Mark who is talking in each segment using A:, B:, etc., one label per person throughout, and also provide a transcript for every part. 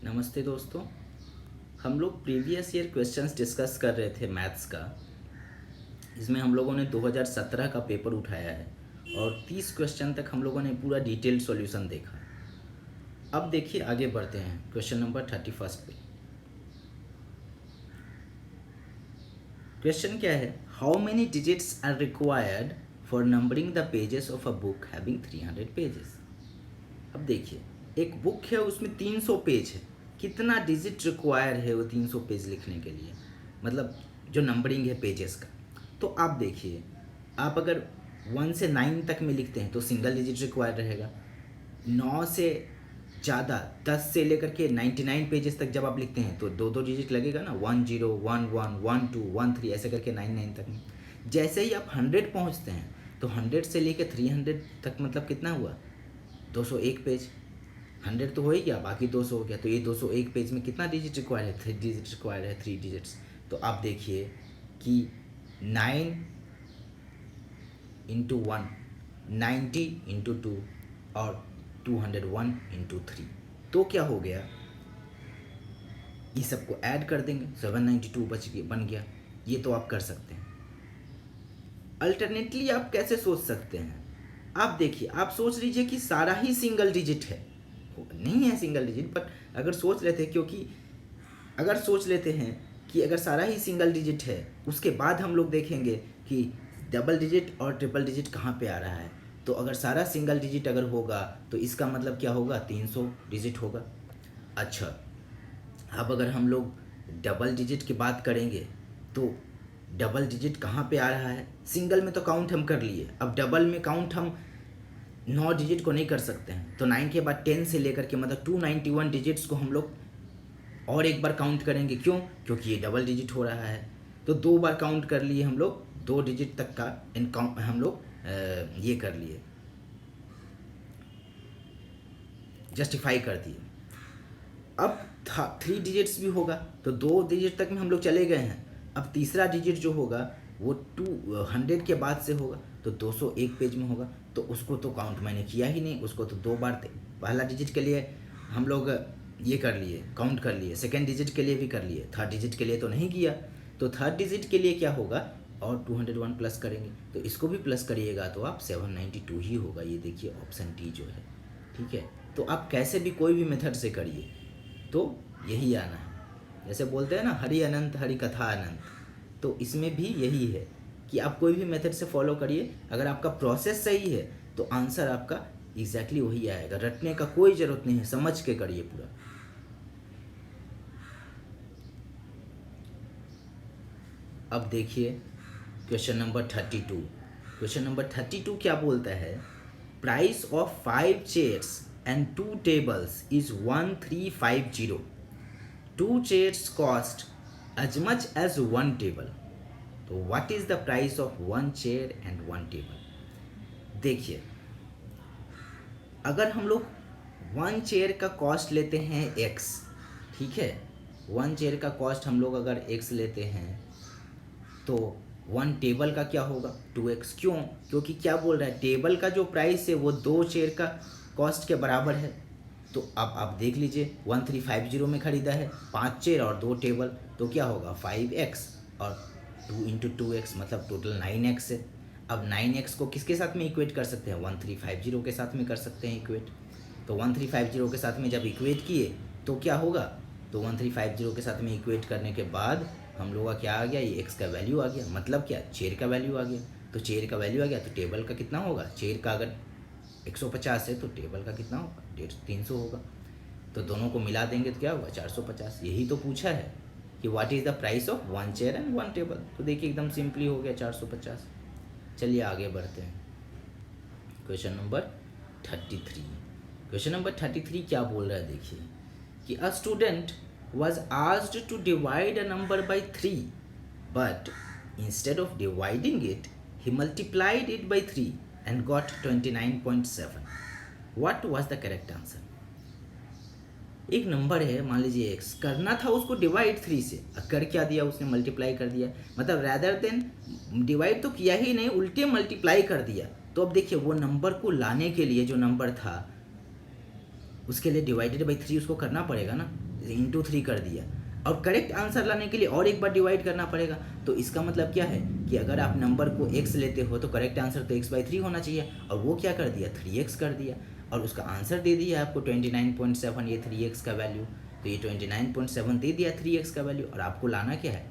A: नमस्ते दोस्तों। हम लोग प्रीवियस ईयर क्वेश्चंस डिस्कस कर रहे थे मैथ्स का। इसमें हम लोगों ने 2017 का पेपर उठाया है और 30 क्वेश्चन तक हम लोगों ने पूरा डिटेल्ड सॉल्यूशन देखा। अब देखिए आगे बढ़ते हैं क्वेश्चन नंबर 31 पे। क्वेश्चन क्या है? How many digits are required for numbering the pages of a book having 300 pages. अब देखिए, एक बुक है उसमें 300 पेज है। कितना डिजिट रिक्वायर है वो 300 पेज लिखने के लिए, मतलब जो नंबरिंग है पेजेस का। तो आप देखिए, आप अगर 1 से 9 तक में लिखते हैं तो सिंगल डिजिट रिक्वायर रहेगा। 9 से ज़्यादा 10 से लेकर के 99 पेजेस तक जब आप लिखते हैं तो दो दो डिजिट लगेगा ना, 10 11 12 13 ऐसे करके 99 तक में। जैसे ही आप 100 पहुंचते हैं तो 100 से लेकर 300 तक मतलब कितना हुआ? 201 पेज। 100 तो हो ही गया, बाकी 200 हो गया। तो ये 201 पेज में कितना डिजिट रिक्वायर है? 3 डिजिट रिक्वायर है, 3 डिजिट्स। तो आप देखिए कि 9 इंटू 1 90 इंटू 2 और 201 इंटू 3। तो क्या हो गया? ये सबको ऐड कर देंगे, 792 बन गया। ये तो आप कर सकते हैं। अल्टरनेटली आप कैसे सोच सकते हैं? आप देखिए, आप सोच लीजिए कि सारा ही सिंगल डिजिट है। नहीं है सिंगल डिजिट, बट अगर सोच लेते हैं, क्योंकि अगर सोच लेते हैं कि अगर सारा ही सिंगल डिजिट है, उसके बाद हम लोग देखेंगे कि डबल डिजिट और ट्रिपल डिजिट कहाँ पे आ रहा है। तो अगर सारा सिंगल डिजिट अगर होगा तो इसका मतलब क्या होगा? 300 डिजिट होगा। अच्छा, अब अगर हम लोग डबल डिजिट की बात करेंगे तो डबल डिजिट कहाँ पे आ रहा है? सिंगल में तो काउंट हम कर लिए, अब डबल में काउंट हम 9 डिजिट को नहीं कर सकते हैं। तो 9 के बाद 10 से लेकर के मतलब 291 डिजिट्स को हम लोग और एक बार काउंट करेंगे। क्यों? क्योंकि ये डबल डिजिट हो रहा है। तो 2 बार काउंट कर लिए हम लोग, 2 डिजिट तक का हम लोग ये कर लिए, जस्टिफाई कर दिए। अब 3 डिजिट्स भी होगा तो 2 डिजिट तक में हम लोग चले गए हैं। अब तीसरा डिजिट जो होगा वो 200 के बाद से होगा तो 201 पेज में होगा। तो उसको तो काउंट मैंने किया ही नहीं, उसको तो 2 बार पहला डिजिट के लिए हम लोग ये कर लिए, काउंट कर लिए, सेकेंड डिजिट के लिए भी कर लिए, थर्ड डिजिट के लिए तो नहीं किया। तो थर्ड डिजिट के लिए क्या होगा? और 201 प्लस करेंगे, तो इसको भी प्लस करिएगा तो आप 792 ही होगा। ये देखिए ऑप्शन डी जो है, ठीक है। तो आप कैसे भी कोई भी मेथड से करिए तो यही आना है। जैसे बोलते हैं ना, हरि अनंत हरि कथा अनंत, तो इसमें भी यही है कि आप कोई भी मेथड से फॉलो करिए। अगर आपका प्रोसेस सही है तो आंसर आपका एग्जैक्टली वही आएगा। रटने का कोई ज़रूरत नहीं है, समझ के करिए पूरा। अब देखिए क्वेश्चन नंबर 32। क्वेश्चन नंबर 32 क्या बोलता है? Price of 5 chairs and 2 tables is 1350। 2 chairs cost as much as 1 table. तो what is the price of 1 chair and 1 table? देखिए, अगर हम लोग 1 चेयर का कॉस्ट लेते हैं x, ठीक है, 1 चेयर का कॉस्ट हम लोग अगर x लेते हैं तो 1 टेबल का क्या होगा? 2x। क्यों? क्योंकि क्या बोल रहा है, टेबल का जो प्राइस है वो 2 चेयर का कॉस्ट के बराबर है। तो अब आप देख लीजिए, 1350 में ख़रीदा है 5 चेयर और 2 टेबल, तो क्या होगा? 5x और 2 इंटू 2x मतलब टोटल 9x है। अब 9x को किसके साथ में इक्वेट कर सकते हैं? 1350 के साथ में कर सकते हैं इक्वेट। तो 1350 के साथ में जब इक्वेट किए तो क्या होगा? तो 1350 के साथ में इक्वेट करने के बाद हम लोग का क्या आ गया? ये x का वैल्यू आ गया, मतलब क्या? चेयर का वैल्यू आ गया। तो चेयर का वैल्यू आ गया तो टेबल का कितना होगा? चेयर का अगर 150 है तो टेबल का कितना होगा? 300 होगा। तो दोनों को मिला देंगे तो क्या होगा? 450। यही तो पूछा है कि what is the price of 1 chair and 1 table. तो देखिए एकदम सिंपली हो गया 450। चलिए आगे बढ़ते हैं। Question number 33। क्वेश्चन नंबर 33 क्या बोल रहा है? देखिए कि a student was asked to divide a number by 3, but instead of dividing it he multiplied it by 3 and got 29.7. What was the correct answer? एक नंबर है, मान लीजिए x, करना था उसको डिवाइड 3 से, कर क्या दिया उसने? मल्टीप्लाई कर दिया। मतलब रैदर देन डिवाइड तो किया ही नहीं, उल्टे मल्टीप्लाई कर दिया। तो अब देखिए वो नंबर को लाने के लिए जो नंबर था उसके लिए डिवाइडेड बाई 3 उसको करना पड़ेगा ना। इंटू 3 कर दिया, और करेक्ट आंसर लाने के लिए और एक बार डिवाइड करना पड़ेगा। तो इसका मतलब क्या है कि अगर आप नंबर को x लेते हो तो करेक्ट आंसर तो x/3 होना चाहिए, और वो क्या कर दिया 3x कर दिया, और उसका आंसर दे दिया आपको 29.7, ये 3x का वैल्यू, तो ये 29.7 दे दिया 3x का वैल्यू, और आपको लाना क्या है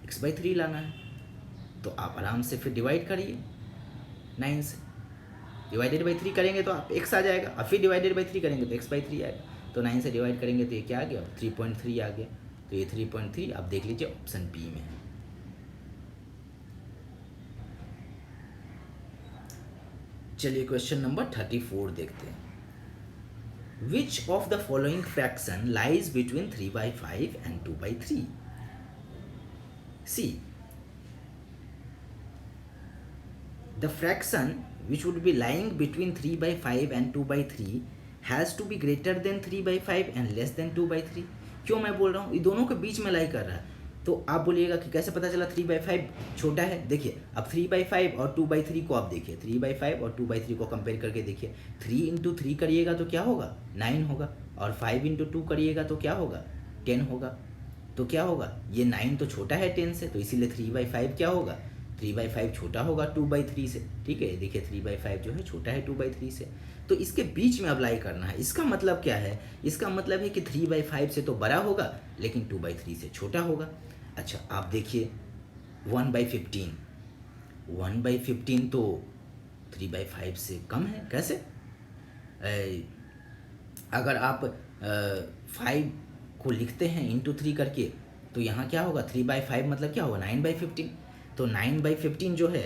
A: x/3 लाना है। तो आप आराम से फिर डिवाइड करिए 9 से, डिवाइडेड बाई 3 करेंगे तो आप x आ जाएगा, और फिर डिवाइडेड बाई 3 करेंगे तो x/3 आएगा। तो 9 से डिवाइड करेंगे तो ये क्या आ गया 3.3 आ गया। तो ये 3.3 आप देख लीजिए ऑप्शन बी में है। चलिए क्वेश्चन नंबर 34 देखते हैं। Which of the following fraction lies between 3/5 and 2/3? See the fraction which would be lying between 3/5 and 2/3 has to be greater than 3/5 and less than 2/3। क्यों मैं बोल रहा हूँ, ये दोनों के बीच में लाई कर रहा है। तो आप बोलिएगा कि कैसे पता चला 3/5 छोटा है। देखिए अब 3/5 और 2/3 को आप देखिए, 3/5 और 2/3 को कंपेयर करके देखिए। 3 इंटू 3 करिएगा तो क्या होगा 9 होगा, और 5 इंटू 2 करिएगा तो क्या होगा 10 होगा। तो क्या होगा, ये 9 तो छोटा है 10 से, तो इसीलिए 3/5 क्या होगा 3/5 छोटा होगा 2/3 से। ठीक है, देखिए 3/5 जो है छोटा है 2/3 से। तो इसके बीच में अप्लाई करना है। इसका मतलब क्या है, इसका मतलब है कि 3/5 से तो बड़ा होगा लेकिन 2/3 से छोटा होगा। अच्छा आप देखिए 1/15, 1/15 तो 3/5 से कम है। कैसे, अगर आप 5 को लिखते हैं इंटू 3 करके तो यहाँ क्या होगा 3/5 मतलब क्या होगा 9/15। तो 9/15 जो है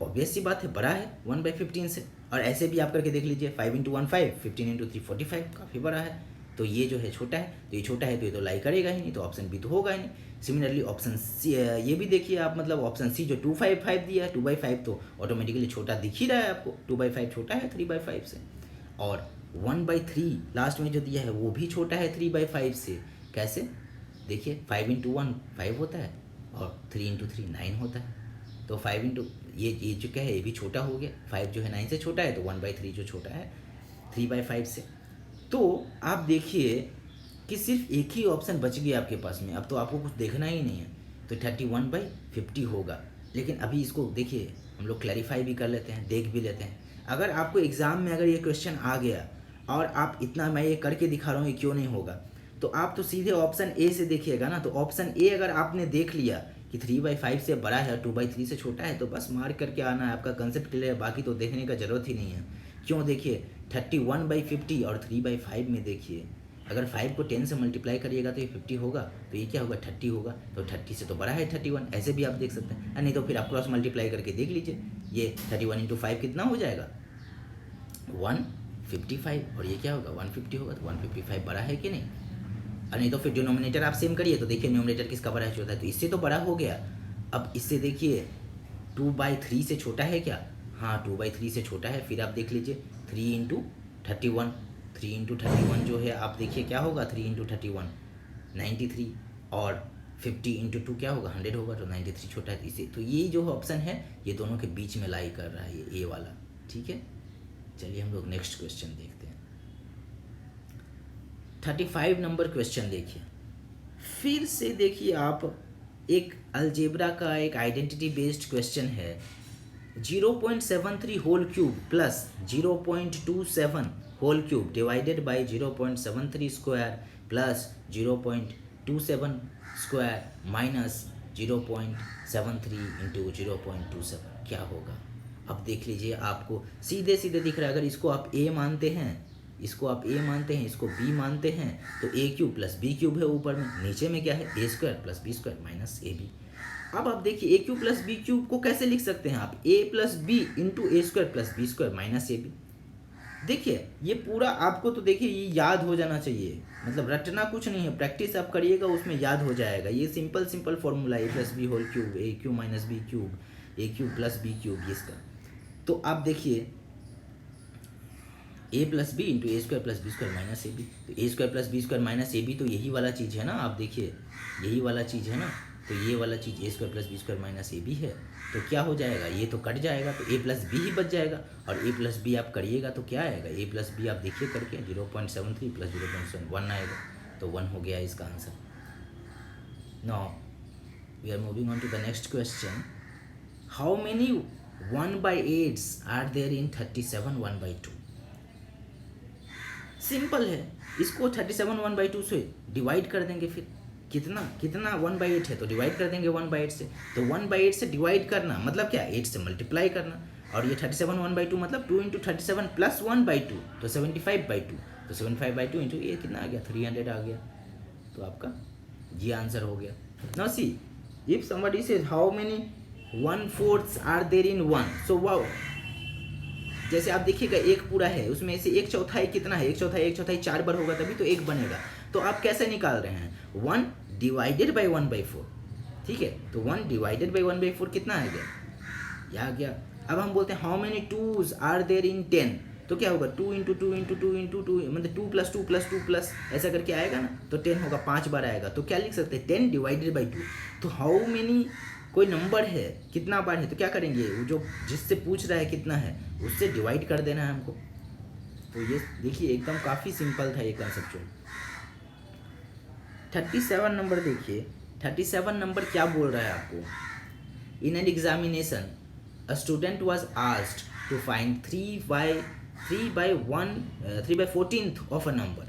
A: ऑब्वियस सी बात है बड़ा है 1/15 से। और ऐसे भी आप करके देख लीजिए 5 इंटू 1 5, 15 इंटू 3 45, काफ़ी बड़ा है। तो ये जो है छोटा है, तो ये छोटा है तो ये तो लाई करेगा ही नहीं, तो ऑप्शन बी तो होगा ही नहीं। सिमिलरली ऑप्शन सी, ये भी देखिए आप, मतलब ऑप्शन सी जो 2/5 दिया है 2/5 तो ऑटोमेटिकली छोटा दिख ही रहा है आपको, 2/5 छोटा है 3/5 से। और 1/3 लास्ट में जो दिया है वो भी छोटा है 3/5 से। कैसे, देखिए 5 इंटू 1 5 होता है और 3 इंटू 3 9 होता है। तो 5 इंटू ये जो क्या है ये भी छोटा हो गया, 5 जो है 9 से छोटा है, तो 1/3 जो छोटा है 3/5 से। तो आप देखिए कि सिर्फ एक ही ऑप्शन बच गया आपके पास में, अब तो आपको कुछ देखना ही नहीं है। तो 31/50 होगा। लेकिन अभी इसको देखिए हम लोग क्लैरिफाई भी कर लेते हैं, देख भी लेते हैं। अगर आपको एग्ज़ाम में अगर ये क्वेश्चन आ गया और आप इतना, मैं ये करके दिखा रहा हूँ ये क्यों नहीं होगा, तो आप तो सीधे ऑप्शन ए से देखिएगा ना। तो ऑप्शन ए अगर आपने देख लिया कि 3/5 से बड़ा है 2/3 से छोटा है, तो बस मार्क करके आना है, आपका कंसेप्ट क्लियर है, बाकी तो देखने का ज़रूरत ही नहीं है। क्यों, देखिए 31/50 और 3/5 में देखिए अगर 5 को 10 से मल्टीप्लाई करिएगा तो ये 50 होगा, तो ये क्या होगा 30 होगा। तो 30 से तो बड़ा है 31, ऐसे भी आप देख सकते हैं। नहीं तो फिर आप क्रॉस मल्टीप्लाई करके देख लीजिए, ये 31 इंटू 5 कितना हो जाएगा 155, और ये क्या होगा 150 होगा। तो 155 बड़ा है कि नहीं, और नहीं तो फिर डिनोमिनेटर आप सेम करिए, तो देखिए डिनोमिनेटर किसका बड़ा है छोटा है, तो इससे तो बड़ा हो गया। अब इससे देखिए 2/3 से छोटा है क्या, हाँ 2/3 से छोटा है। फिर आप देख लीजिए 3 इंटू 31, 3 इंटू 31 जो है आप देखिए क्या होगा 3 इंटू 31 93, और 50 इंटू 2 क्या होगा 100 होगा। तो 93 छोटा है, इसे तो ये जो ऑप्शन है ये दोनों के बीच में लाई कर रहा है, ये ए वाला। ठीक है, चलिए हम लोग नेक्स्ट क्वेश्चन देखते हैं। 35 नंबर क्वेश्चन देखिए, फिर से देखिए आप, एक अलजेब्रा का एक आइडेंटिटी बेस्ड क्वेश्चन है। 0.73 whole cube plus 0.27 whole cube divided by 0.73 square plus 0.27 square minus 0.73 into 0.27 क्या होगा। अब देख लीजिए आपको सीधे सीधे दिख रहा है। अगर इसको आप ए मानते हैं, इसको आप ए मानते हैं, इसको बी मानते हैं, तो a cube plus b cube है ऊपर में, नीचे में क्या है a square plus b square minus a b. अब आप देखिए a cube plus b cube को कैसे लिख सकते हैं आप, a plus b into a square plus b square minus a b. देखिए ये पूरा आपको तो देखिए ये याद हो जाना चाहिए, मतलब रटना कुछ नहीं है, प्रैक्टिस आप करिएगा उसमें याद हो जाएगा। ये simple simple formula a plus b whole cube, a cube minus b cube, a cube plus b cube इसका। तो आप देखिए a plus b into a square plus b square minus a b, तो a square plus b square minus a b तो यही वाला चीज़ है ना। आप देखिए यही वाला चीज़ है ना, तो ये वाला चीज़ a square plus b square minus a b है। तो क्या हो जाएगा, ये तो कट जाएगा, तो ए प्लस बी ही बच जाएगा। और ए प्लस बी आप करिएगा तो क्या आएगा, ए प्लस बी आप देखिए करके 0.73 प्लस 0.71 आएगा। तो 1 हो गया इसका answer. Now we are moving on to the next question. How many 1/8 are there in 37 1/2? Simple है, इसको 37 1/2 से डिवाइड कर देंगे। फिर कितना कितना 1/8 है तो डिवाइड कर देंगे 1/8 से। तो 1/8 से डिवाइड करना मतलब क्या, 8 से मल्टीप्लाई करना। और ये 37 1/2 मतलब 2 × 37 + 1/2 तो 75/2। तो 75/2 इंटू ये कितना आ गया, 300 आ गया। तो आपका ये आंसर हो गया। Now see if somebody says how many 1/4 are there in 1, so wow, जैसे आप देखिएगा एक पूरा है, उसमें से 1/4 कितना है, 1/4 4 बार होगा तभी तो एक बनेगा। तो आप कैसे निकाल रहे हैं, 1 डिवाइडेड बाई 1/4, ठीक है। तो 1 डिवाइडेड बाई 1/4 कितना आ गया, यह आ गया। अब हम बोलते हैं how many 2s are there in 10, तो क्या होगा 2 × 2 × 2 × 2 मतलब 2 + 2 + 2 प्लस ऐसा करके आएगा ना, तो 10 होगा, 5 बार आएगा। तो क्या लिख सकते हैं, 10 डिवाइडेड बाई 2। तो हाउ मेनी कोई नंबर है कितना बार है, तो क्या करेंगे, वो जो जिससे पूछ रहा है कितना है उससे डिवाइड कर देना है हमको। तो ये देखिए एकदम काफ़ी सिंपल था ये कंसेप्चुअल। 37 नंबर देखिए, 37 नंबर क्या बोल रहा है आपको, in an examination a student was asked to find 3/14 of a number.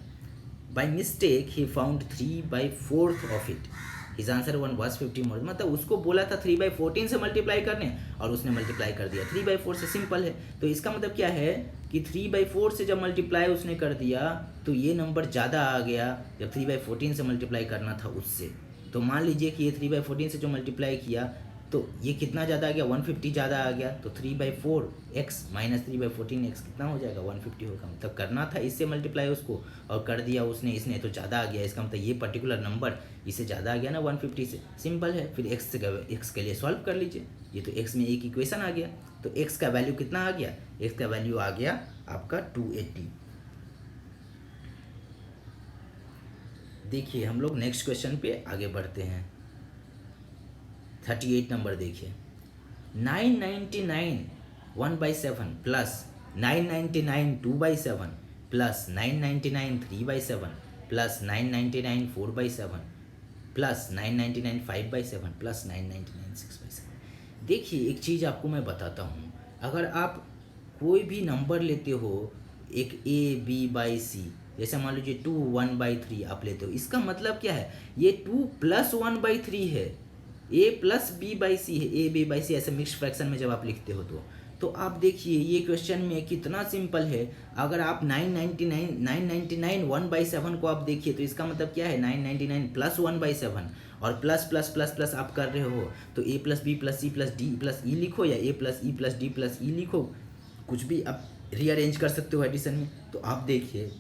A: By mistake he found 3/4 of it. His answer 1 was 50 मोर, मतलब उसको बोला था 3/14 से मल्टीप्लाई करने और उसने मल्टीप्लाई कर दिया 3/4 से। सिंपल है। तो इसका मतलब क्या है कि 3/4 से जब मल्टीप्लाई उसने कर दिया तो ये नंबर ज़्यादा आ गया जब 3/14 से मल्टीप्लाई करना था उससे। तो मान लीजिए कि ये 3/14 से जो मल्टीप्लाई किया तो ये कितना ज़्यादा आ गया, 150 ज़्यादा आ गया। तो 3/4x माइनस 3/14x कितना हो जाएगा, 150 होगा। मतलब करना था इससे मल्टीप्लाई उसको और कर दिया उसने, इसने तो ज़्यादा आ गया। इसका मतलब ये पर्टिकुलर नंबर इससे ज़्यादा आ गया ना 150 से। सिंपल है। फिर x के लिए सॉल्व कर लीजिए। ये तो x में एक इक्वेशन आ गया। तो x का वैल्यू कितना आ गया, x का वैल्यू आ गया आपका 280। देखिए हम लोग नेक्स्ट क्वेश्चन पे आगे बढ़ते हैं। 38 नंबर देखिए, 999 1/7 plus 999 2/7 plus 999 3/7 plus 999 4/7 plus 999 5/7 plus 999 6/7। देखिए एक चीज़ आपको मैं बताता हूँ, अगर आप कोई भी नंबर लेते हो एक a b/c, जैसे मान लीजिए 2 1/3 आप लेते हो, इसका मतलब क्या है, ये 2 + 1/3 है, a + b/c है, a b/c ऐसे मिक्स फ्रैक्शन में जब आप लिखते हो तो आप देखिए ये क्वेश्चन में कितना सिंपल है। अगर आप 999 1/7 को आप देखिए तो इसका मतलब क्या है, 999 + 1/7 और प्लस प्लस प्लस प्लस आप कर रहे हो तो a + b + c + d + e लिखो या a + e + d + e लिखो, कुछ भी आप रीअरेंज कर सकते हो एडिशन में। तो आप देखिए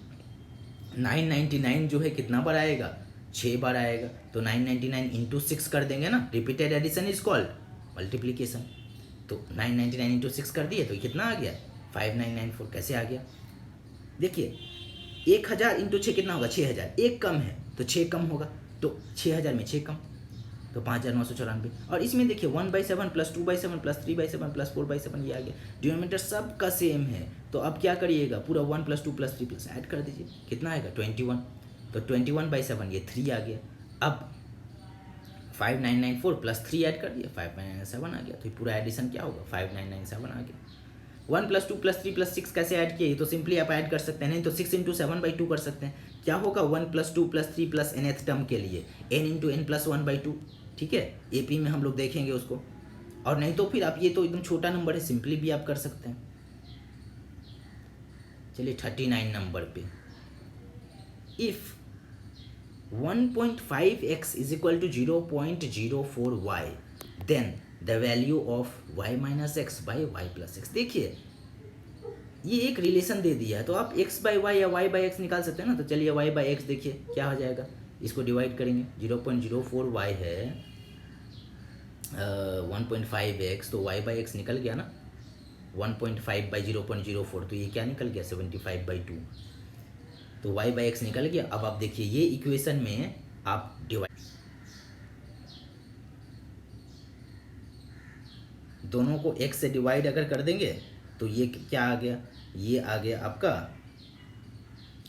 A: 999 जो है कितना बार आएगा, 6 बार आएगा। तो 999 × 6 कर देंगे ना, repeated addition is called multiplication. तो 999 × 6 कर दिए तो कितना आ गया, 5994। कैसे आ गया, देखिए 1000 × 6 कितना होगा, 6000। एक कम है तो 6 कम होगा, तो 6000 में 6 कम तो 5994। और इसमें देखिए 1/7 प्लस 2/7 प्लस 3/7 प्लस 4/7 ये आ गया। डिनोमिनेटर सबका सेम है। तो अब क्या करिएगा, पूरा 1 + 2 + 3 प्लस ऐड कर दीजिए, कितना आएगा 21। तो 21/7 ये 3 आ गया। अब 5994 प्लस 3 ऐड कर दिया, 5997 आ गया। तो पूरा एडिशन क्या होगा, 5997 आ गया। 1 + 2 + 3 + 6 कैसे ऐड किए, तो सिंपली आप ऐड कर सकते हैं, नहीं तो 6 × 7/2 कर सकते हैं। क्या होगा 1 + 2 + 3 + nth टर्म के लिए n × n + 1/2, ठीक है। एपी में हम लोग देखेंगे उसको। और नहीं तो फिर आप ये तो एकदम छोटा नंबर है, सिंपली भी आप कर सकते हैं। चलिए 39 नंबर पे, if 1.5x = 0.04y then the value of y - x by y + x। देखिए ये एक रिलेशन दे दिया है तो आप x/y या y/x निकाल सकते हैं ना। तो चलिए y/x देखिए क्या हो जाएगा, इसको डिवाइड करेंगे, 0.04y है 1.5x, तो y/x निकल गया ना 1.5/0.04, तो ये क्या निकल गया 75/2। तो y/x निकल गया। अब आप देखिए ये इक्वेशन में आप डिवाइड, दोनों को x से डिवाइड अगर कर देंगे तो ये क्या आ गया, ये आ गया आपका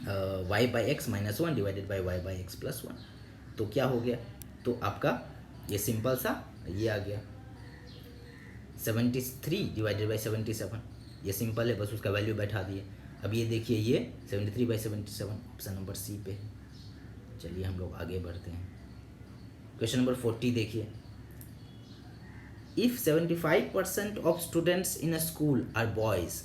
A: y by x minus one divided by y by x plus one. तो क्या हो गया, तो आपका ये सिंपल सा ये आ गया 73 डिवाइडेड बाई 77। ये सिंपल है, बस उसका वैल्यू बैठा दिए। अब ये देखिए ये 73 बाई 77 ऑप्शन नंबर सी पे है। चलिए हम लोग आगे बढ़ते हैं। क्वेश्चन नंबर 40 देखिए, if 75% of students in a school are boys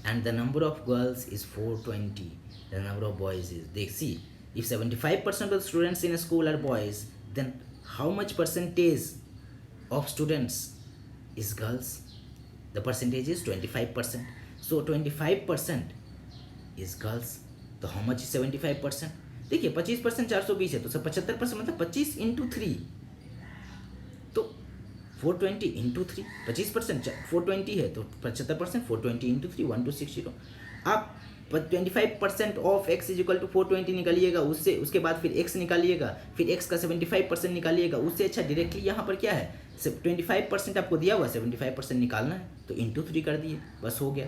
A: and the number of girls is 420, the number of boys is, they see, if 75% of the students in a school are boys, then how much percentage of students is girls? The percentage is 25%. So 25% is girls. तो how much is 75%? देखिए 25% 420 है, तो 75% मतलब 25 into 3, तो 420 into 3, 25% 420 है तो 75% 420 into 3 1260। आप 25% of x is equal to 420 निकालिएगा, उससे उसके बाद फिर x निकालिएगा, फिर x का 75% निकालिएगा। उससे अच्छा डायरेक्टली यहाँ पर क्या है, 25% आपको दिया हुआ, 75% निकालना है तो इंटू 3 कर दिए, बस हो गया।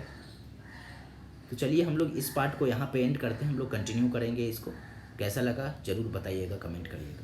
A: तो चलिए हम लोग इस पार्ट को यहाँ पे एंड करते हैं, हम लोग कंटिन्यू करेंगे इसको। कैसा लगा ज़रूर बताइएगा, कमेंट करिएगा।